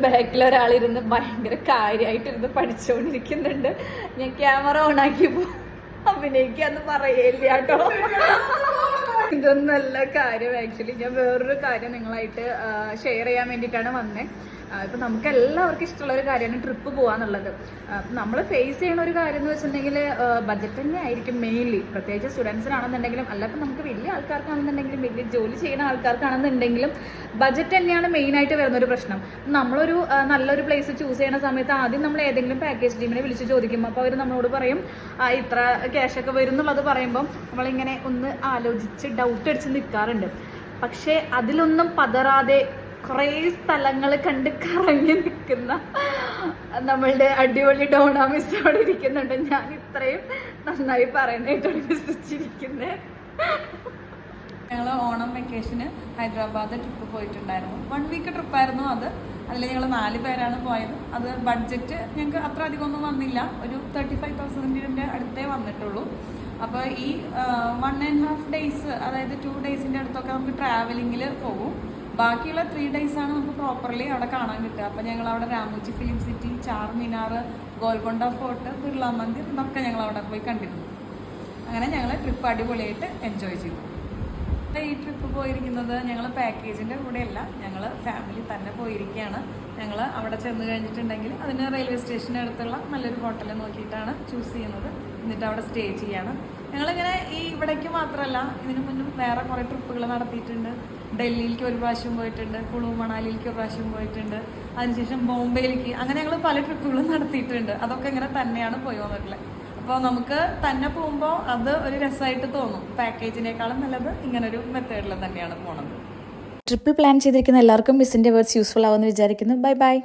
ബാക്കിൽ ഒരാളിരുന്ന് ഭയങ്കര കാര്യമായിട്ടിരുന്ന് പഠിച്ചുകൊണ്ടിരിക്കുന്നുണ്ട്. ഞാൻ ക്യാമറ ഓണാക്കിയപ്പോൾ അഭിനയിക്കാന്ന് പറയില്ല കേട്ടോ. ഇതൊന്നല്ല കാര്യം. ആക്ച്വലി ഞാൻ വേറൊരു കാര്യം നിങ്ങളായിട്ട് ഷെയർ ചെയ്യാൻ വേണ്ടിയിട്ടാണ് വന്നത്. ഇപ്പം നമുക്ക് എല്ലാവർക്കും ഇഷ്ടമുള്ള ഒരു കാര്യമാണ് ട്രിപ്പ് പോകാന്നുള്ളത്. നമ്മൾ ഫേസ് ചെയ്യണ ഒരു കാര്യം എന്ന് വെച്ചിട്ടുണ്ടെങ്കിൽ ബഡ്ജറ്റ് തന്നെ ആയിരിക്കും മെയിൻലി. പ്രത്യേകിച്ച് സ്റ്റുഡൻസിനാണെന്നുണ്ടെങ്കിലും അല്ലാതെ നമുക്ക് വലിയ ആൾക്കാർക്കാണെന്നുണ്ടെങ്കിലും വലിയ ജോലി ചെയ്യുന്ന ആൾക്കാർക്കാണെന്നുണ്ടെങ്കിലും ബഡ്ജറ്റ് തന്നെയാണ് മെയിനായിട്ട് വരുന്നൊരു പ്രശ്നം. നമ്മളൊരു നല്ലൊരു പ്ലേസ് ചൂസ് ചെയ്യുന്ന സമയത്ത് ആദ്യം നമ്മൾ ഏതെങ്കിലും പാക്കേജ് ടീമിനെ വിളിച്ച് ചോദിക്കും. അപ്പോൾ അവർ നമ്മളോട് പറയും ഇത്ര ക്യാഷൊക്കെ വരും എന്നുള്ളത് പറയുമ്പം നമ്മളിങ്ങനെ ഒന്ന് ആലോചിച്ച് ഡൗട്ട് അടിച്ച് നിൽക്കാറുണ്ട്. പക്ഷേ അതിലൊന്നും പതറാതെ കുറേ സ്ഥലങ്ങൾ കണ്ട് കറങ്ങി നിൽക്കുന്ന നമ്മളുടെ അടിപൊളി ഡോണ മിസ് അവിടെ ഇരിക്കുന്നുണ്ട്. ഞാൻ ഇത്രയും നന്നായി പറയുന്നതായിട്ടാണ് വിശ്വസിച്ചിരിക്കുന്നത്. ഞങ്ങൾ ഓണം വെക്കേഷന് ഹൈദരാബാദ് ട്രിപ്പ് പോയിട്ടുണ്ടായിരുന്നു. 1 വീക്ക് ട്രിപ്പായിരുന്നു അത്. അതിൽ ഞങ്ങൾ 4 പേരാണ് പോയത്. അത് ബഡ്ജറ്റ് ഞങ്ങൾക്ക് അത്ര അധികമൊന്നും വന്നില്ല. ഒരു 35,000 അടുത്തേ വന്നിട്ടുള്ളൂ. അപ്പോൾ ഈ 1.5 ഡേയ്സ്, അതായത് 2 ഡേയ്സിൻ്റെ അടുത്തൊക്കെ നമുക്ക് ട്രാവലിങ്ങിൽ പോകും. ബാക്കിയുള്ള 3 ഡേയ്സാണ് നമുക്ക് പ്രോപ്പർലി അവിടെ കാണാൻ കിട്ടുക. അപ്പോൾ ഞങ്ങൾ അവിടെ Ramoji film city, Charminar, Golconda fort, Birla Mandir ഇതൊക്കെ ഞങ്ങൾ അവിടെ പോയി കണ്ടിരുന്നു. അങ്ങനെ ഞങ്ങൾ ട്രിപ്പ് അടിപൊളിയായിട്ട് എൻജോയ് ചെയ്തു. ഈ ട്രിപ്പ് പോയിരിക്കുന്നത് ഞങ്ങൾ പാക്കേജിൻ്റെ കൂടെയല്ല, ഞങ്ങൾ ഫാമിലി തന്നെ പോയിരിക്കുകയാണ്. ഞങ്ങൾ അവിടെ ചെന്ന് കഴിഞ്ഞിട്ടുണ്ടെങ്കിൽ അതിന് റെയിൽവേ സ്റ്റേഷന് അടുത്തുള്ള നല്ലൊരു ഹോട്ടൽ നോക്കിയിട്ടാണ് ചൂസ് ചെയ്യുന്നത്. എന്നിട്ട് അവിടെ സ്റ്റേ ചെയ്യാണ്. ഞങ്ങളിങ്ങനെ ഈ ഇവിടേക്ക് മാത്രമല്ല, ഇതിനു മുന്നും വേറെ കുറേ ട്രിപ്പുകൾ നടത്തിയിട്ടുണ്ട്. ഡൽഹിയിലേക്ക് ഒരു പ്രാവശ്യം പോയിട്ടുണ്ട്, കുളു മണാലിയിലേക്ക് ഒരു പ്രാവശ്യം പോയിട്ടുണ്ട്, അതിനുശേഷം ബോംബെയിലേക്ക്, അങ്ങനെ ഞങ്ങൾ പല ട്രിപ്പുകളും നടത്തിയിട്ടുണ്ട്. അതൊക്കെ ഇങ്ങനെ തന്നെയാണ് പോയി വന്നിട്ടുള്ളത്. അപ്പോൾ നമുക്ക് തന്നെ പോകുമ്പോൾ അത് ഒരു രസമായിട്ട് തോന്നും. പാക്കേജിനേക്കാളും നല്ലത് ഇങ്ങനൊരു മെത്തേഡിൽ തന്നെയാണ് പോണത്. ട്രിപ്പ് പ്ലാൻ ചെയ്തിരിക്കുന്ന എല്ലാവർക്കും മിസ്സിൻ്റെ വേർഡ്സ് യൂസ്ഫുൾ ആവുമെന്ന് വിചാരിക്കുന്നു. Bye bye.